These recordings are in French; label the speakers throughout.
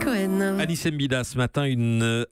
Speaker 1: Cohen.
Speaker 2: Alice Mbida, ce matin, une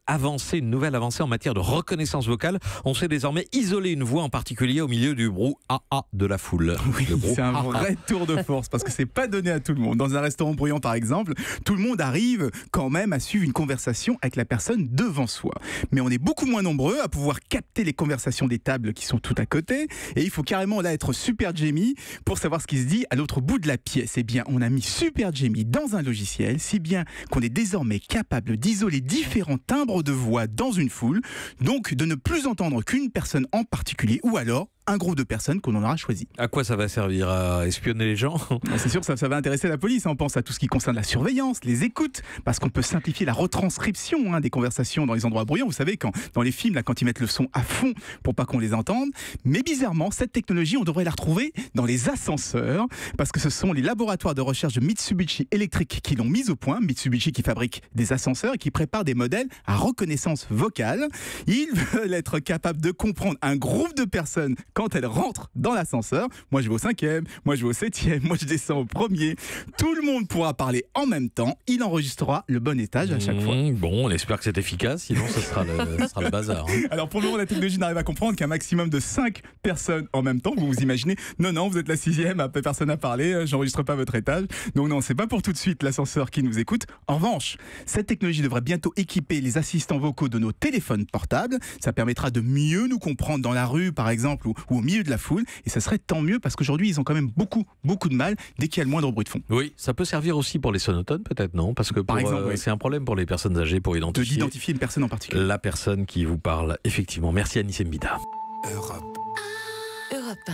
Speaker 2: nouvelle avancée en matière de reconnaissance vocale. On sait désormais isoler une voix en particulier au milieu du brouhaha de la foule.
Speaker 3: Oui, c'est un vrai tour de force parce que c'est pas donné à tout le monde. Dans un restaurant bruyant par exemple, tout le monde arrive quand même à suivre une conversation avec la personne devant soi. Mais on est beaucoup moins nombreux à pouvoir capter les conversations des tables qui sont tout à côté. Et il faut carrément là être Super Jamie pour savoir ce qui se dit à l'autre bout de la pièce. Eh bien, on a mis Super Jamie dans un logiciel, si bien qu'on est désormais capable d'isoler différents timbres de voix dans une foule, donc de ne plus entendre qu'une personne en particulier ou alors un groupe de personnes qu'on en aura choisi.
Speaker 2: À quoi ça va servir? À espionner les gens?
Speaker 3: C'est sûr que ça va intéresser la police. On pense à tout ce qui concerne la surveillance, les écoutes, parce qu'on peut simplifier la retranscription des conversations dans les endroits bruyants. Vous savez, dans les films, quand ils mettent le son à fond pour pas qu'on les entende. Mais bizarrement, cette technologie, on devrait la retrouver dans les ascenseurs, parce que ce sont les laboratoires de recherche de Mitsubishi Electric qui l'ont mise au point. Mitsubishi qui fabrique des ascenseurs et qui prépare des modèles à reconnaissance vocale. Ils veulent être capables de comprendre un groupe de personnes quand elle rentre dans l'ascenseur. Moi je vais au 5e, moi je vais au 7e, moi je descends au 1er. Tout le monde pourra parler en même temps. Il enregistrera le bon étage à chaque fois.
Speaker 2: Bon, on espère que c'est efficace, sinon ce sera le bazar.
Speaker 3: Alors pour le moment, la technologie n'arrive à comprendre qu'un maximum de 5 personnes en même temps. Vous vous imaginez, non, vous êtes la 6e, personne n'a parlé, j'enregistre pas votre étage. Donc non, c'est pas pour tout de suite l'ascenseur qui nous écoute. En revanche, cette technologie devrait bientôt équiper les assistants vocaux de nos téléphones portables. Ça permettra de mieux nous comprendre dans la rue, par exemple, ou au milieu de la foule, et ça serait tant mieux parce qu'aujourd'hui ils ont quand même beaucoup de mal dès qu'il y a le moindre bruit de fond.
Speaker 2: Oui, ça peut servir aussi pour les sonotones peut-être, non? Parce que
Speaker 3: par exemple,
Speaker 2: c'est un problème pour les personnes âgées pour
Speaker 3: d'identifier une personne en particulier.
Speaker 2: La personne qui vous parle, effectivement. Merci Alice Mbida.
Speaker 1: Europe 1.